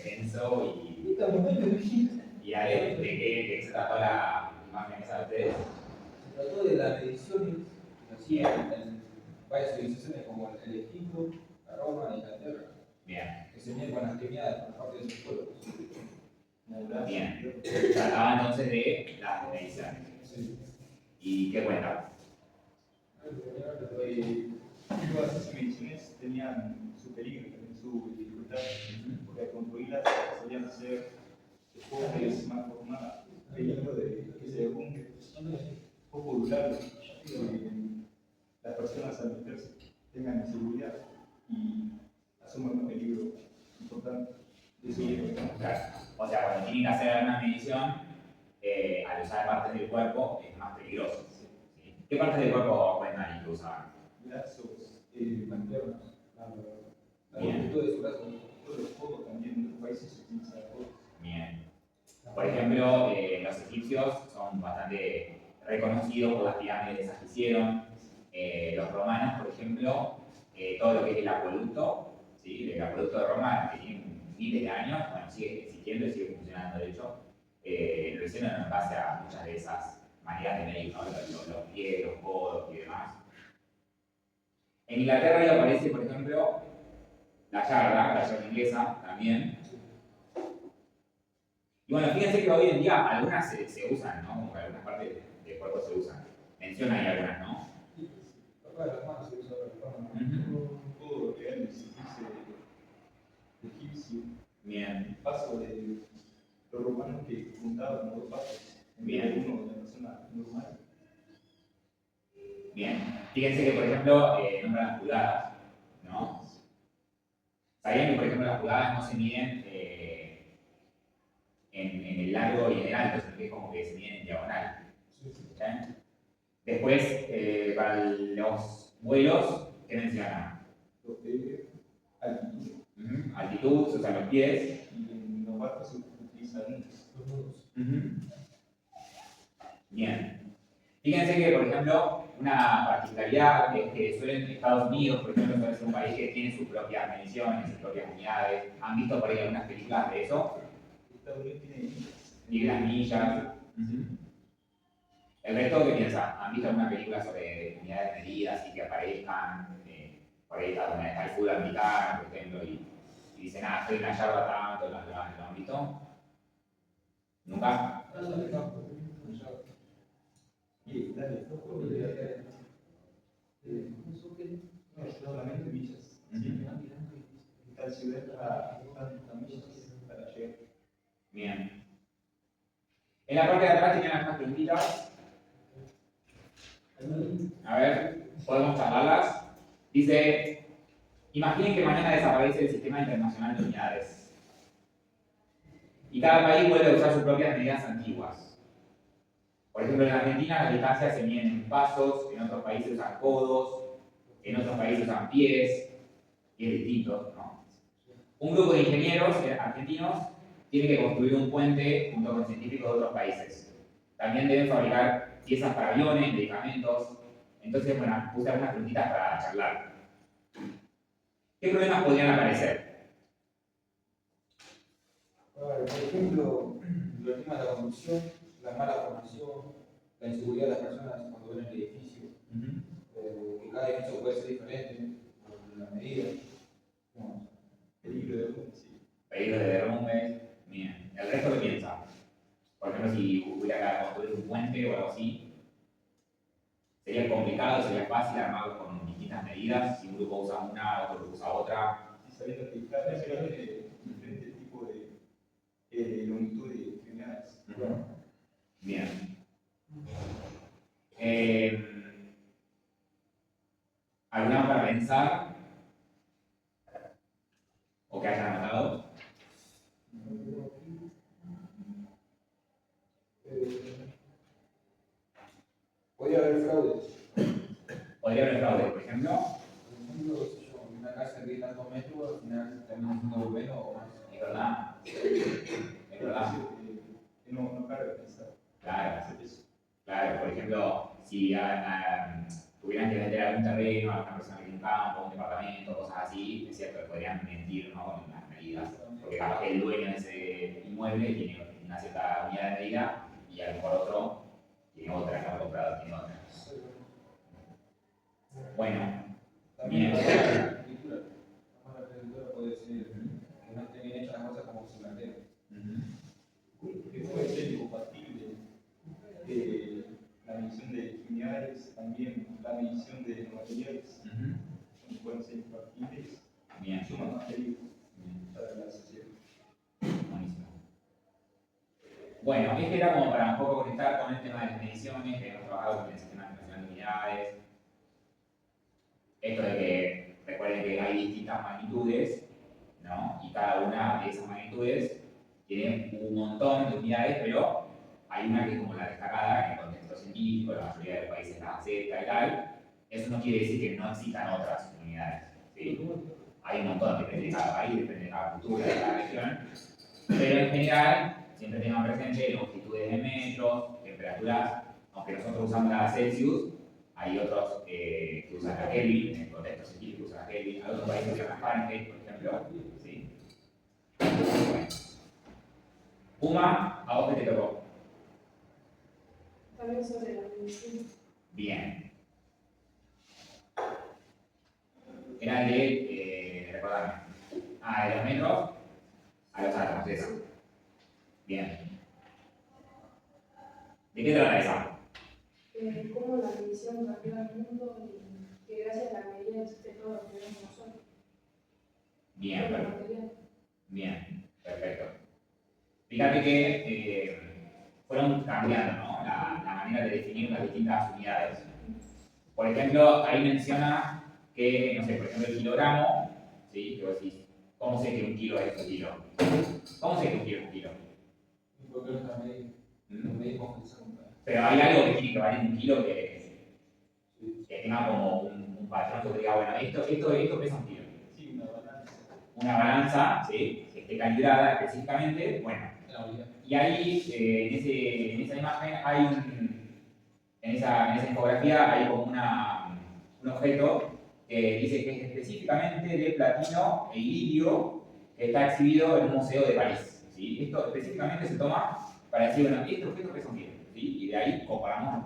extenso y a ver de qué se trató la imagen esa de ustedes. Se trató de las mediciones que hacían en varias civilizaciones como el Egipto, la Roma y Inglaterra. Bien. Que se venían con las criminales por parte de sus pueblos. Bien. Trataba entonces de las mediciones. Sí. ¿Y qué cuenta? Todas esas mediciones tenían su peligro, también su dificultad, porque al construirlas solían hacer pobres, más formadas, peligro de que se derrumbe, poco durable, las personas al meterse tengan inseguridad y asuman un peligro importante. Claro. O sea, cuando tienen que hacer una medición, al usar partes del cuerpo es más peligroso. ¿Sí? ¿Qué partes del cuerpo cuentan y que usaban? Brazos, Las piernas, la Bien. longitud de su brazo. todos los codos también en otros países se utilizan codos. Bien. Por ejemplo, los egipcios son bastante reconocidos por las pirámides que hicieron. Los romanos, por ejemplo, todo lo que es el acueducto, ¿sí? El acueducto de Roma, que tiene miles de años, bueno, sigue existiendo y sigue funcionando, de hecho, lo hicieron en base a muchas de esas maneras de medir, ¿no? Los pies, los codos y demás. En Inglaterra ahí aparece, por ejemplo, la yarda inglesa también. Y bueno, fíjense que hoy en día algunas se usan, ¿no? Como que algunas partes del cuerpo se usan. Menciona ahí algunas, ¿no? Las manos se usan para Todo real egipcio. Bien. El paso de los romanos que juntaban dos pasos en vez de uno de la persona normal. Bien. Fíjense que, por ejemplo, nombran las pulgadas, ¿no? ¿Sabían que, por ejemplo, las pulgadas no se miden en el largo y en el alto, sino que es como que se miden en diagonal? ¿Sí? Después, para los vuelos, ¿qué mencionan? Los pies, altitud. Altitud, se usan los pies. Y en los barcos se utilizan los nudos. Bien. Fíjense que, por ejemplo, una particularidad es que suelen Estados Unidos, por ejemplo, suele ser un país que tiene sus propias mediciones, sus propias unidades. ¿Han visto por ahí algunas películas de eso? Estados Unidos tiene millas. Ni las millas. ¿El resto qué piensan? ¿Han visto alguna película sobre unidades medidas y que aparezcan? Por ahí está donde está el fútbol americano, por ejemplo, y dicen, estoy en la yarda tanto, ¿lo han visto? ¿Nunca? Y dale, no, solamente millas. Tal ciudad a tantas millas para llegar. Bien. En la parte de atrás tienen algunas preguntitas. A ver, podemos charlarlas. Dice, imaginen que mañana desaparece el sistema internacional de unidades. Y cada país vuelve a usar sus propias medidas antiguas. Por ejemplo, en Argentina las distancias se miden en pasos, en otros países usan codos, en otros países usan pies, y es distinto, ¿no? Un grupo de ingenieros argentinos tiene que construir un puente junto con científicos de otros países. También deben fabricar piezas para aviones, medicamentos. Entonces, bueno, puse algunas preguntitas para charlar. ¿Qué problemas podrían aparecer? Por ejemplo, los temas de la conducción, la mala formación, la inseguridad de las personas cuando ven el edificio, que cada edificio puede ser diferente por la medida. Peligro de derrumbe, sí. Peligro de derrumbes. Bien. ¿El resto qué piensa? Por ejemplo, si hubiera que construir un puente o algo así, ¿sería complicado, sería fácil armarlo con distintas medidas? Si un grupo usa una, otro grupo usa otra. Y sabiendo que cada persona tiene diferente tipo de longitud de extremidades. Bien. ¿Alguna para pensar? ¿O que hayan anotado? Podría haber fraudes. ¿Podría haber fraude, por ejemplo? Por ejemplo, si yo, una casa de tantos metros, al final termina siendo bueno o más. Es verdad. Es verdad. Que no carga pensar. Claro. Claro, por ejemplo, si tuvieran que vender algún terreno a una persona que tiene un campo, un departamento, cosas así, es cierto que podrían mentir, ¿no? Con las medidas, porque capaz que el dueño de ese inmueble tiene una cierta unidad de medida y a lo mejor otro tiene otra, el comprador tiene otra. Bueno, También bien. la escritura puede decir que no esté bien hecha las cosas como se plantea. Que puede ser incompatible la medición de unidades, también la medición de materiales, pueden ser incompatibles. Bien. Suman más peligro para la sociedad. Buenísimo. Bueno, este era como para un poco conectar con el tema de las mediciones que hemos trabajado con el Sistema Internacional de Unidades. Esto de que recuerden que hay distintas magnitudes, ¿no? Y cada una de esas magnitudes tiene un montón de unidades, pero hay una que es como la destacada en el contexto científico, la mayoría de los países la acepta y tal. Eso no quiere decir que no existan otras unidades, ¿sí? Hay un montón, depende de cada país, depende de cada cultura, de cada región. Pero en general, siempre tengan presente longitudes de metros, temperaturas, aunque nosotros usamos la Celsius, hay otros que usan la Kelvin, en el contexto científico usan la Kelvin, hay otros países que usan Fahrenheit, por ejemplo. ¿Sí? Bueno. Uma, ¿a vos qué te tocó? También sobre la medicina. Bien. Era el de, recordame, de los metros a los átomos, esa. Bien. ¿De qué trata esa? Cómo la medición cambió al mundo y que gracias a la medida existe todo lo que vemos nosotros. Bien, Todo lo perfecto. material. Bien, perfecto. Fíjate que fueron cambiando, ¿no? la manera de definir las distintas unidades. Por ejemplo, ahí menciona que, no sé, por ejemplo, el kilogramo, ¿sí? Que vos decís, ¿cómo sé que un kilo es un kilo? ¿Cómo sé que un kilo es un kilo? ¿Y por qué no está medido? No medimos esa compra. Pero hay algo que tiene que valer un kilo que tenga como un patrón que diga, bueno, esto pesa un kilo. Sí, una balanza. Una balanza, ¿sí? Que esté calibrada específicamente, bueno. Y ahí, en esa imagen, en esa infografía, hay como un objeto que dice que es específicamente de platino e iridio, que está exhibido en un museo de París. ¿Sí? Esto específicamente se toma para decir, bueno, este objeto pesa un kilo, ¿sí? Y de ahí comparamos en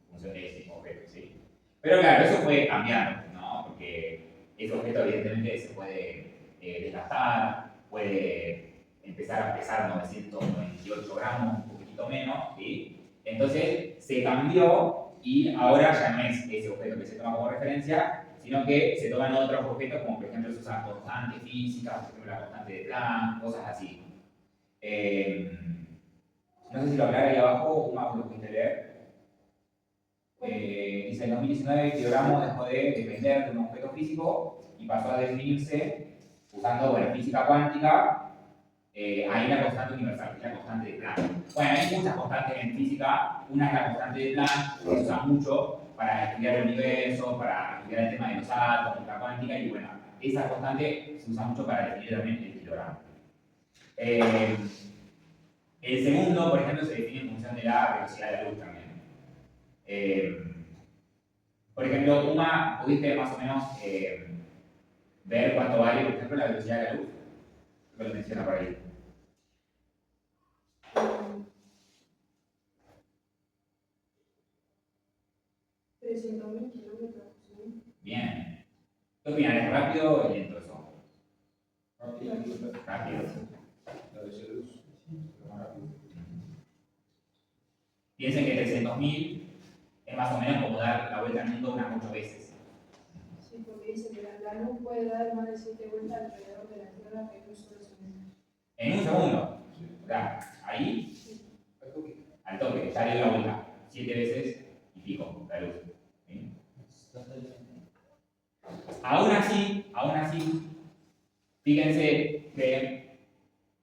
función de ese objeto, ¿sí? Pero claro, eso fue cambiando, ¿no? Porque ese objeto evidentemente se puede desgastar, puede empezar a pesar 998 gramos, un poquitito menos, ¿sí? Entonces se cambió y ahora ya no es ese objeto que se toma como referencia, sino que se toman otros objetos como por ejemplo se usan constantes físicas, por ejemplo la constante de Planck, cosas así. No sé si lo hablará ahí abajo, Uma, lo pudiste leer. Dice, en 2019 el kilogramo dejó de depender de un objeto físico y pasó a definirse usando, bueno, física cuántica. Hay una constante universal, que es la constante de Planck. Bueno, hay muchas constantes en física. Una es la constante de Planck, que se usa mucho para estudiar el universo, para estudiar el tema de los átomos, la cuántica, y bueno, esa constante se usa mucho para definir también el kilogramo. El segundo, por ejemplo, se define en función de la velocidad de la luz también. Por ejemplo, Uma, ¿pudiste más o menos ver cuánto vale, por ejemplo, la velocidad de la luz? Creo que lo menciona por ahí. 300.000 kilómetros. ¿Sí? Bien. ¿Qué opinan? ¿Es rápido o lento eso? Rápido. Rápido. La de luz, lo más rápido. Piensen que 300.000 es más o menos como dar la vuelta al mundo unas 8 veces. Sí, porque dice que la luz puede dar más de 7 vueltas alrededor de la Tierra en un solo segundo. En un segundo. O sea, ahí, al toque, ya dio la vuelta. 7 veces y pico la luz. ¿Sí? Aún así, fíjense que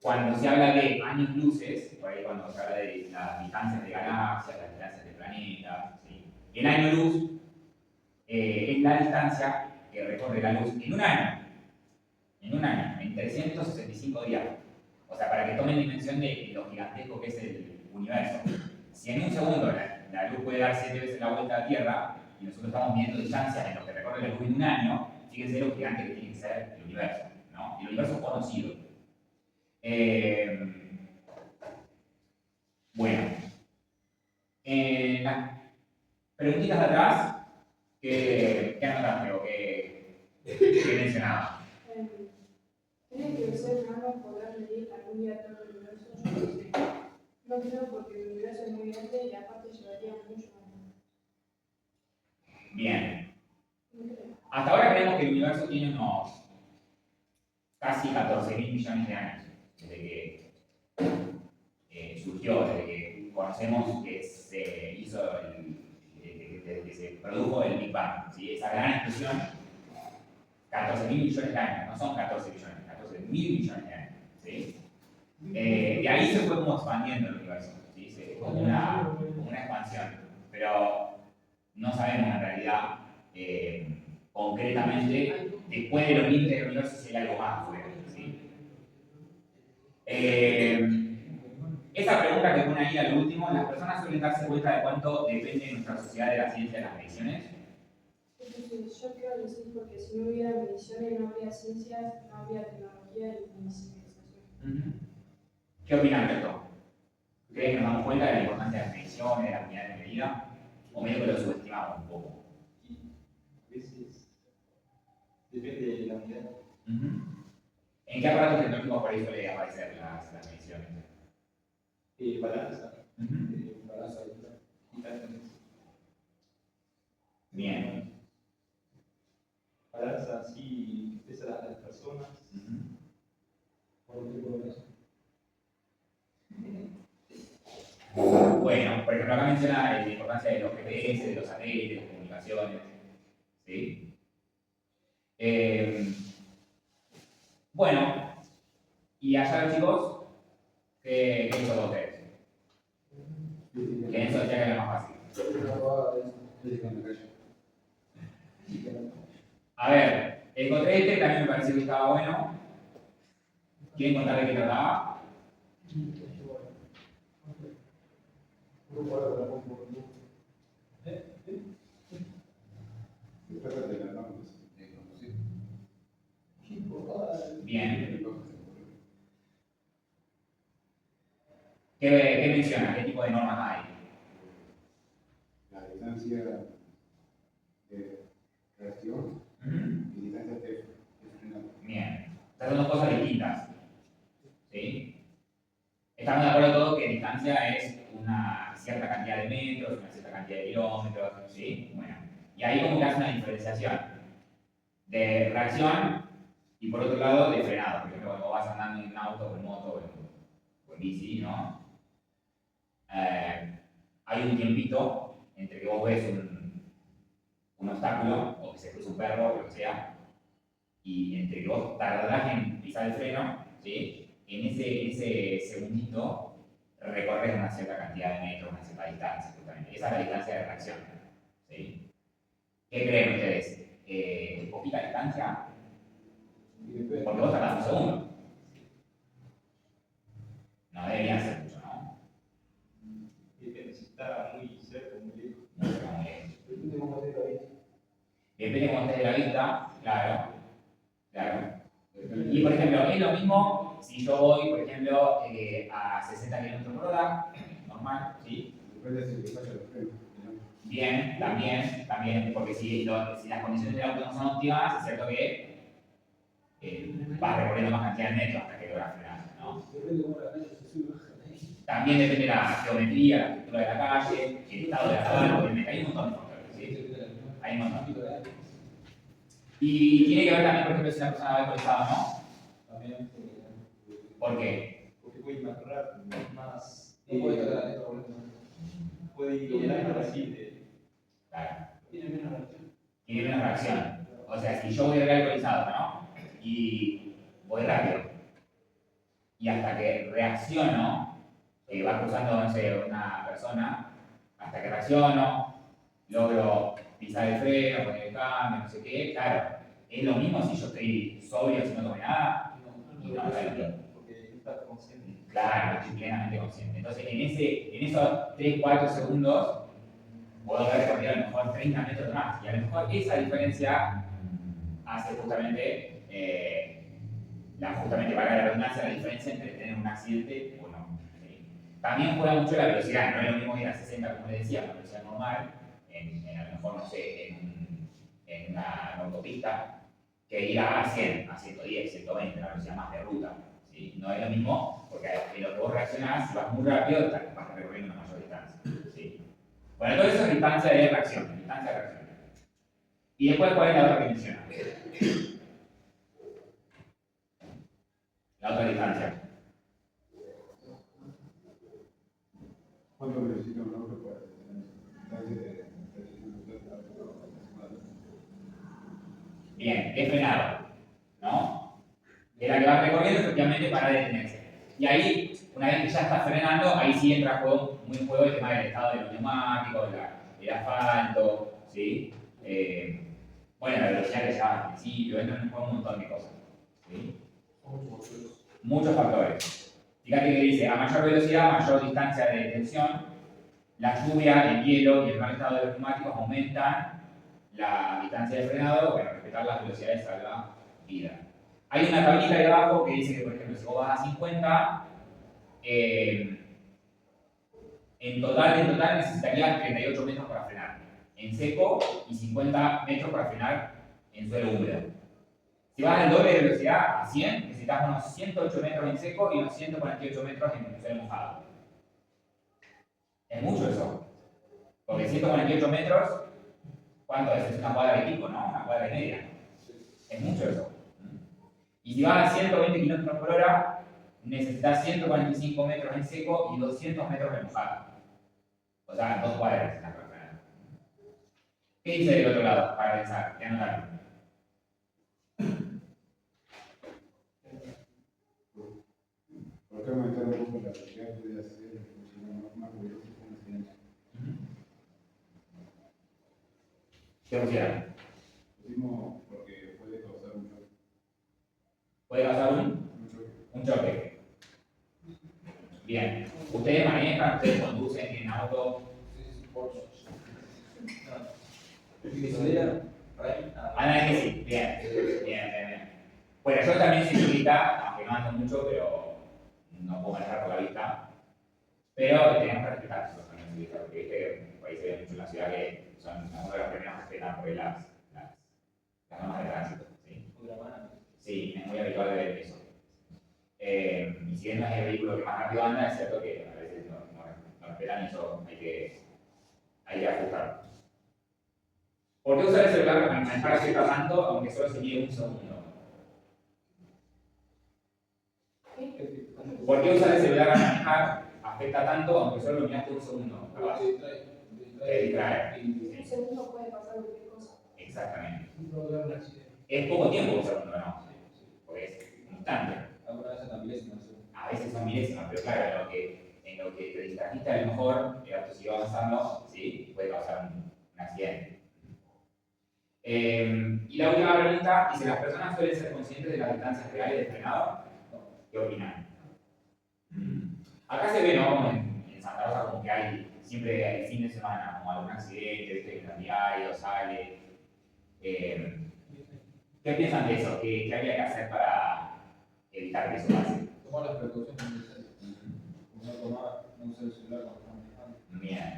cuando se habla de años luces, por ahí cuando se habla de las distancias de galaxias, las distancias de planetas, ¿sí? El año luz es la distancia que recorre la luz en un año, en 365 días. O sea, para que tomen dimensión de lo gigantesco que es el universo. Si en un segundo la luz puede dar 7 veces la vuelta a la Tierra, y nosotros estamos midiendo distancias en lo que recorre la luz en un año, fíjense lo gigante que tiene que ser el universo, ¿no? El universo conocido. Bueno, en las preguntitas de atrás, ¿qué anotaste o qué mencionaba? ¿Tiene que ser humano poder medir algún día todo el universo? Yo no sé. No creo porque el universo es muy grande y aparte llevaría mucho años. Bien. No creo. Hasta ahora creemos que el universo tiene unos casi 14.000 millones de años desde que surgió, desde que conocemos que se hizo desde que se produjo el Big Bang, ¿sí? Esa gran explosión, 14.000 millones de años, no son 14 millones, 14.000 millones de años, ¿sí? De ahí se fue como expandiendo el universo, ¿sí? Como una expansión, pero no sabemos en realidad concretamente después de los límites del universo si hay algo más afuera, ¿sí? Esa pregunta que pone ahí al último, ¿las personas suelen darse cuenta de cuánto depende nuestra sociedad de la ciencia de las mediciones? Entonces, yo creo que sí, porque si no hubiera mediciones, no habría ciencias, no habría tecnología ni civilización. ¿Qué opinan de esto? ¿Creen que nos damos cuenta de la importancia de las mediciones, de las unidades de medida? ¿O medio que lo subestimamos un poco? Y a veces depende de la unidad. ¿En qué aparatos tecnológicos por ahí suele aparecer las mediciones? Balanza. Balanza de Bien. Balanza, sí, pesa a las personas. por un tipo de eso. Bueno, por ejemplo, acá menciona la importancia de los GPS, de los satélites, de las comunicaciones. ¿Sí? Bueno, y allá los chicos, ¿qué hizo con ustedes? Que eso ya que era más fácil. A ver, encontré este, también me pareció que estaba bueno. ¿Quieren contar de qué trataba? Bien. ¿Qué menciona? ¿Qué tipo de normas hay? La distancia de reacción y distancia de frenado. Bien. Estas son dos cosas distintas. ¿Sí? Estamos de acuerdo todos que distancia es una cierta cantidad de metros, una cierta cantidad de kilómetros, ¿sí? Bueno, y ahí como que hace una diferenciación de reacción y por otro lado de frenado. Por ejemplo, cuando vas andando en un auto o en moto o en bici, ¿no? Hay un tiempito entre que vos ves un obstáculo o que se cruza un perro o lo que sea, y entre que vos tardás en pisar el freno, ¿sí? En ese segundito recorres una cierta cantidad de metros, una cierta distancia, justamente. Esa es la distancia de reacción, ¿sí? ¿Qué creen ustedes? ¿Es poquita distancia? Porque vos tardás un segundo. No debería ser mucho, ¿no? Depende si está muy cerca o muy lejos. No está muy lejos. Depende cómo esté la vista. Depende cómo estés de la vista, claro. Claro. Y por ejemplo, es lo mismo si yo voy, por ejemplo, a 60 km por hora, normal, ¿sí? Depende si le falla los frenos. Bien, también, porque si las condiciones del auto no son óptimas, es cierto que vas recorriendo más cantidad de metros hasta que logras frenar, ¿no? Depende cómo la calle se sube y baja. También depende de la geometría, la estructura de la calle, el estado de la sabana, obviamente, hay un montón de factores, ¿sí? Hay un montón. Y tiene que ver también, por ejemplo, si la persona va alcoholizada o no. También. ¿Por qué? Porque puede mejorar más. No puede estar la neta, boludo. Puede ir algo así de. Claro. Tiene menos reacción. Tiene menos reacción. O sea, si yo voy alcoholizado, ¿no? Y voy rápido. Y hasta que reacciono, va cruzando, no sé, una persona, hasta que reacciono, logro pisar el freno, poner el cambio, no sé qué, claro, es lo mismo si yo estoy sobrio, si no tomé nada, y no, claro, Porque no está consciente. claro, estoy plenamente consciente. Entonces, en esos 3-4 segundos, puedo haber recorrido a lo mejor 30 metros más, y a lo mejor esa diferencia hace justamente justamente para la redundancia, la diferencia entre tener un accidente o no. ¿Sí? También juega mucho la velocidad, no es lo mismo ir a 60, como les decía, una velocidad normal, a lo mejor, no sé, en una autopista, que ir a 100, a 110, 120, una velocidad más de ruta. ¿Sí? No es lo mismo, porque en lo que vos reaccionás, si vas muy rápido, vas recorriendo una mayor distancia. ¿Sí? Bueno, todo eso es distancia de reacción, distancia de reacción. Y después, ¿cuál es la otra que menciona? La otra distancia. ¿Cuánto necesita un auto para tener distancia de Bien, es frenado, ¿no? Es la que va recorriendo efectivamente para detenerse. Y ahí, una vez que ya está frenando, ahí sí entra muy en juego el tema del estado de los neumáticos, el asfalto, ¿sí? Bueno, la velocidad que lleva al principio, entran en juego un montón de cosas. ¿Sí? Muchos factores. Fíjate que dice, a mayor velocidad, mayor distancia de detención, la lluvia, el hielo y el mal estado de los neumáticos aumentan la distancia de frenado. Bueno, respetar las velocidades salva vida. Hay una tablita ahí abajo que dice que, por ejemplo, si vos vas a 50, en total necesitarías 38 metros para frenar en seco y 50 metros para frenar en suelo húmedo. Si vas al doble de velocidad, a 100, necesitas unos 108 metros en seco y unos 148 metros en suelo mojado. Es mucho eso. Porque 148 metros, ¿cuánto es? Es una cuadra y pico, ¿no? Una cuadra y media. Es mucho eso. Y si vas a 120 km por hora, necesitas 145 metros en seco y 200 metros en mojado. O sea, 2 cuadras en la carretera. ¿Qué dice del otro lado? Para pensar, ¿qué anotaron? ¿Por qué aumentar un poco la velocidad puede hacer más peligroso con accidentes? ¿Qué opción? Decimos porque puede causar un choque. ¿Puede pasar un choque? Bien. ¿Ustedes manejan? ¿Ustedes conducen? ¿Tienen auto? Ah, que sí. Bien. Bueno, yo también soy ciclista, aunque no ando mucho, pero no puedo manejar por la vista. Pero tenemos que respetar a los camiones ciclistas, porque viste, por ahí se ve mucho en la ciudad que son algunos de los primeros que respetan por las normas de tránsito. ¿Sí? Sí, es muy habitual de ver eso. Y si bien no es el vehículo que más rápido anda, es cierto que a veces no respetan eso, hay que ajustar. ¿Por qué usar el celular para manejar cierto tanto, aunque solo se mide un segundo? ¿Por qué usar el celular para manejar afecta tanto, aunque solo lo miraste un segundo? Te distrae. En un segundo puede pasar cualquier cosa. Exactamente. Es poco tiempo un segundo, ¿no? Porque es instante. A veces son milésimas, pero claro, en lo que te distrajiste, a lo mejor el auto sigue avanzando, sí, puede causar un accidente. Y la última pregunta dice: ¿las personas suelen ser conscientes de las distancias reales de frenado? ¿Qué opinan? Acá se ve, ¿no? Como en Santa Rosa, como que hay siempre el fin de semana, como algún accidente, ¿viste? Que en el diario sale. ¿Qué piensan de eso? ¿Qué habría que hacer para evitar que eso pase? Tomar las precauciones necesarias. No usar el celular cuando estamos manejando. Bien.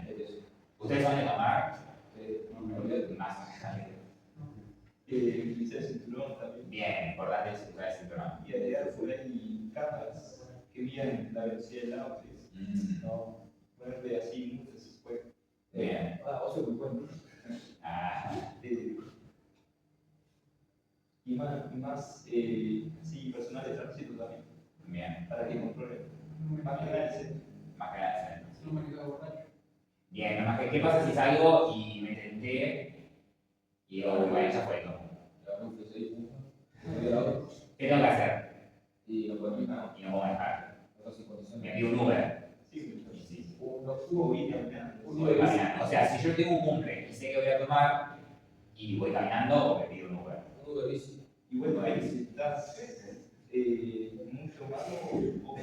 ¿Ustedes van a tomar? Más. Utilizar el cinturón también. Bien, importante es usar el cinturón. Y agregar por ahí cámaras que miden la velocidad del auto. No ponerle así muchas después. Bien. Vos sos muy bueno. Y más sí, personal de tránsito también. Bien. Para que controle. Más que nada ese. Más que nada ese. No me queda borracho. Bien, nomás que ¿qué pasa si salgo y me tenté y digo, bueno, ya fue todo? ¿Qué tengo que hacer? Y no puedo manejar. Y no puedo manejar. Me Me pido un Uber. Sí, Sí. voy caminando. Voy caminando. O sea, si yo tengo un cumple y sé que voy a tomar y voy caminando, o me pido un Uber. Y bueno, ahí si estás mucho más o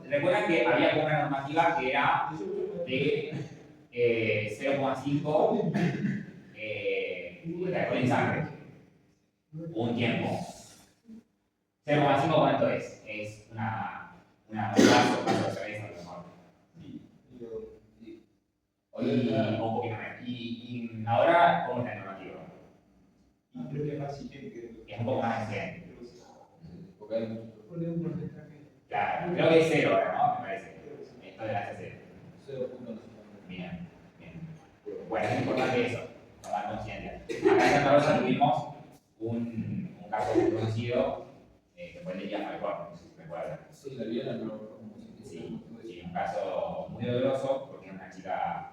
Recuerdan que había como una normativa que era de 0,5 de alcohol en sangre. Hubo un tiempo. 0,5 ¿cuánto es? Es un vaso de cerveza a lo mejor. O un poquito menos. Y ahora, ¿cómo está el normativo? Y creo que es más exigente que Es un poco más exigente. Porque hay muchos. Claro, creo que es 0 ahora, ¿no? Me parece. Esto de la C0. 0.9. Bien, bien. Bueno, es importante eso, tomar conciencia. Acá en Santa Rosa tuvimos un caso muy conocido, que fue el de Díaz Falcón, no sé si recuerdan. Sí, la Viena no. Sí, un caso muy doloroso, porque es una chica,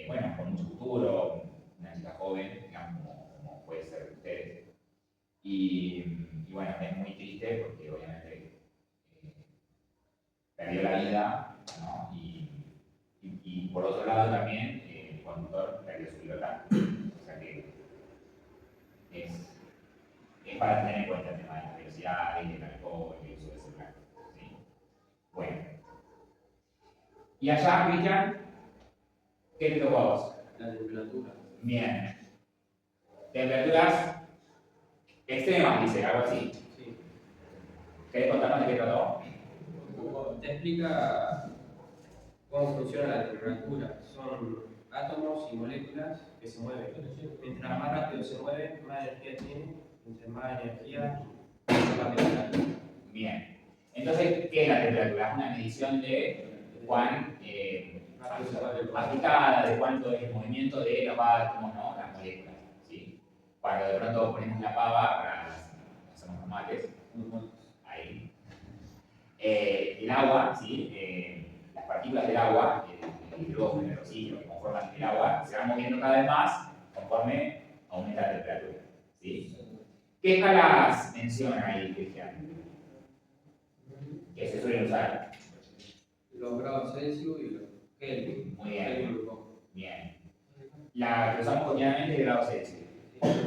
bueno, con mucho futuro, una chica joven, digamos, como puede ser ustedes. Y bueno, es muy triste porque obviamente perdió la vida, ¿no? Y por otro lado también el conductor perdió su libertad. O sea que es para tener en cuenta el tema de la velocidad, del alcohol, el uso del celular. ¿Sí? Bueno. Y allá, Cristian, ¿qué te tocó a vos? La temperatura. Bien. Temperaturas extremas, dice, algo así. Sí. ¿Querés contarnos de qué trató? Te explica cómo funciona la temperatura. Son átomos y moléculas que se mueven. Mientras más rápido se mueven, más energía tiene. Mientras más energía, más la temperatura. Bien. Entonces, ¿qué es la temperatura? Es una medición de cuán agitada, de cuánto es el movimiento de los átomos, ¿no? Las moléculas. ¿Sí? Cuando de pronto ponemos la pava para hacer unos mates, ahí. El agua, ¿sí? Las partículas del agua, el hidrógeno, el oxígeno que conforman el agua, se van moviendo cada vez más conforme aumenta la temperatura. ¿Sí? ¿Qué escalas menciona ahí, Cristian? Que se suelen usar. Los grados Celsius y los Kelvin. Muy bien. Kelvin un poco. Bien. La que usamos cotidianamente es de grado Celsius.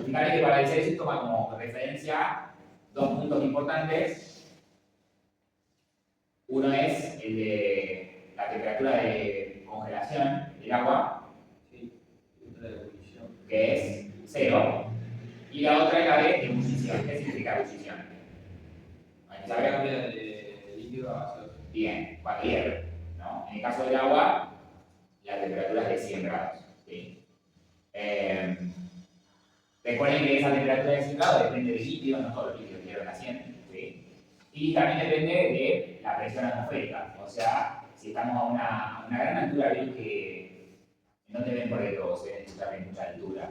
Fíjate que para el Celsius toma como referencia dos puntos importantes. Uno es el de la temperatura de congelación del agua, Sí. La ebullición. que es 0, y la otra es la de ebullición. ¿Qué significa ebullición? Se cambia de líquido a gaseoso. Bien, cuando hierve, ¿no? En el caso del agua, la temperatura es de 100 grados. ¿Sí? Recuerden que esa temperatura de 100 grados depende del líquido, no todos los líquidos hierven a 100. ¿Sí? Y también depende de la presión atmosférica. O sea, si estamos a una gran altura, ven que no te ven por el globo, se ven escuchar en mucha altura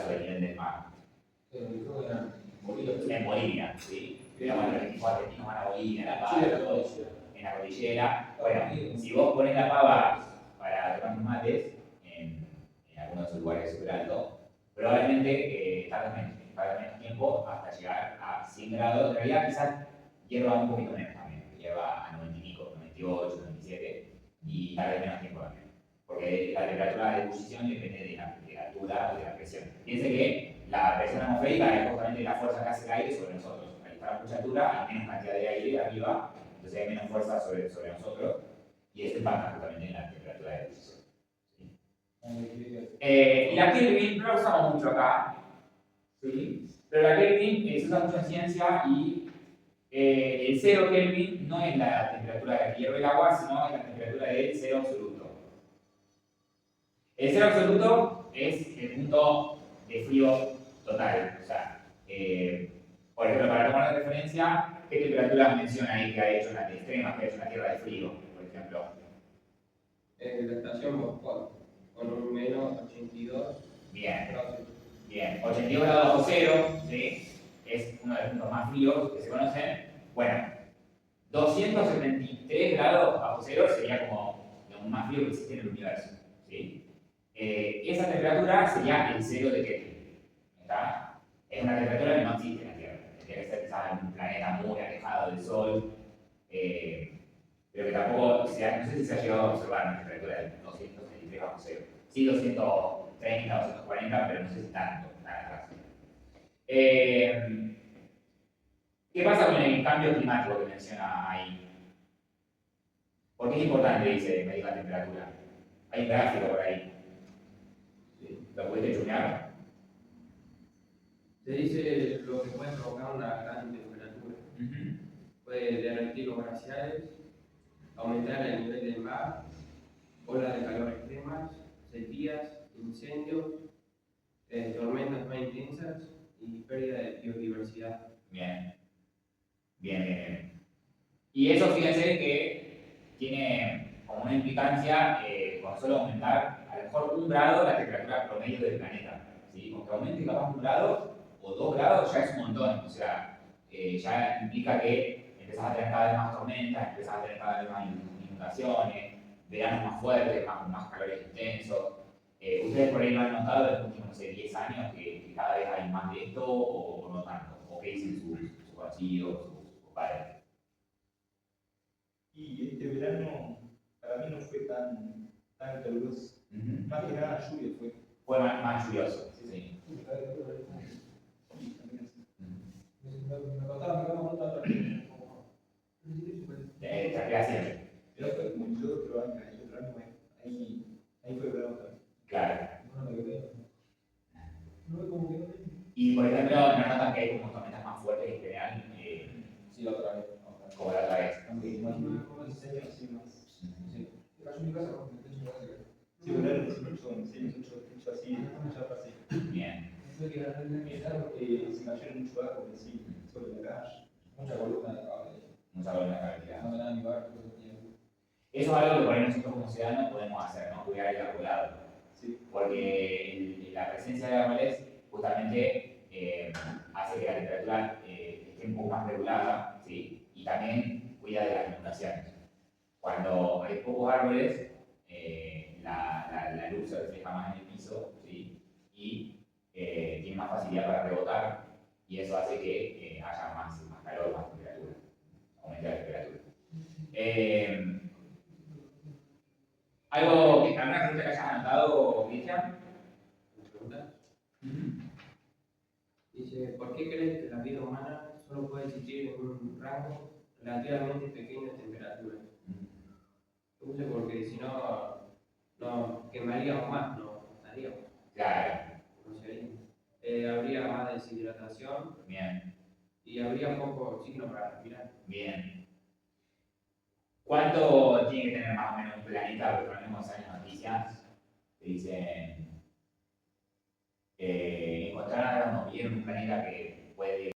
sobre el nivel del mar. En Bolivia, ¿sí? Digamos, los equipos argentinos van a Bolivia, La Paz, en la cordillera. Bueno, si vos pones la pava para tomar tus mates en algunos de esos lugares súper altos, probablemente tarda menos tiempo hasta llegar a 100 grados. En realidad, quizás hierva un poquito menos también, hierva a 90 y pico, 98, 97, y tarda menos tiempo también. Porque la temperatura de ebullición depende de la altura o de la presión. Piense que la presión atmosférica es justamente la fuerza que hace el aire sobre nosotros. Al estar a mucha altura hay menos cantidad de aire arriba, entonces hay menos fuerza sobre nosotros, y eso impacta justamente en la temperatura de ebullición. ¿Sí? Y la Kelvin no la usamos mucho acá, ¿sí? Pero la Kelvin se usa mucho en ciencia y el 0 Kelvin no es la temperatura de la que hierve el agua, sino es la temperatura del 0 absoluto. El 0 absoluto es el punto de frío total. O sea, por ejemplo, para tomar de referencia, ¿qué temperaturas menciona ahí que ha hecho una extrema, que ha hecho una tierra de frío, por ejemplo? La estación Moscú, con un menos 82 Bien, grados. bien. 82 grados bajo cero, ¿sí? Es uno de los puntos más fríos que se conocen. Bueno, 273 grados bajo cero sería como lo más frío que existe en el universo, ¿sí? Esa temperatura sería el 0 de Kelvin. ¿Está? Es una temperatura que no existe en la Tierra. Tiene que ser quizás en un planeta muy alejado del Sol, pero que tampoco, no sé si se ha llegado a observar una temperatura de 273 bajo cero. Sí, 230, 240, pero no sé si tanto, tan atrás. ¿Qué pasa con el cambio climático que menciona ahí? ¿Por qué es importante, dice, medir la temperatura? Hay un gráfico por ahí. ¿Lo pudiste chumear? Te dice lo que puede provocar una gran temperatura. Ujú. Puede derretir los glaciares, aumentar el nivel del mar, olas de calor extremas, sequías, incendios, tormentas más intensas y pérdida de biodiversidad. Bien. Bien, bien, bien. Y eso, fíjense que tiene como una implicancia con solo aumentar a lo mejor 1 grado la temperatura promedio del planeta. ¿Sí? Con que aumente capaz 1 grado o 2 grados ya es un montón. O sea, ya implica que empezás a tener cada vez más tormentas, empezás a tener cada vez más inundaciones, veranos más fuertes, más calores intensos. ¿Ustedes por ahí lo han notado en los últimos, no sé, 10 años que cada vez hay más de esto o no tanto? ¿O qué dicen sus conocidos, sus padres? Y este verano para mí no fue tan caluroso. Ujú. Más que nada lluvia fue. Fue más lluvioso, sí. Sí, también así. Me contaba que no tanto Se crea siempre. Pero fue como el otro año, ahí fue bravo también. Claro. no me quedé. No es como que no. Y por ejemplo, ¿no notan que hay como tormentas más fuertes en general? Sí, la otra vez. Como la otra vez. Aunque más diseño así más. Sí. Cayó en mi casa, porque tengo una casa. Sí, volaron mucho así, mucha así. Bien. Tuve que ganar en mi estado. Se cayeron mucho agua así, sobre la calle. Mucha columna de cable. Mucha buena calidad. No me nada en mi barco. Eso es algo que por ahí nosotros como ciudadanos podemos hacer, ¿no? Cuidar el arbolado. Sí. Porque la presencia de árboles justamente hace que la temperatura esté un poco más regulada, ¿sí? Y también cuida de las inundaciones. Cuando hay pocos árboles, la luz se refleja más en el piso, ¿sí? Y tiene más facilidad para rebotar, y eso hace que haya más calor, más temperatura, aumente la temperatura. ¿Alguna pregunta que hayas anotado, Cristian? ¿Preguntas? Dice, ¿por qué crees que la vida humana solo puede existir en un rango relativamente pequeño de temperatura? Yo puse porque si no, nos quemaríamos más, no estaríamos. Claro. No seríamos. Habría más deshidratación Bien, y habría poco oxígeno para respirar. bien. ¿Cuánto tiene que tener más o menos un planeta? Porque ponemos en las noticias que dicen encontraron, vieron un planeta que puede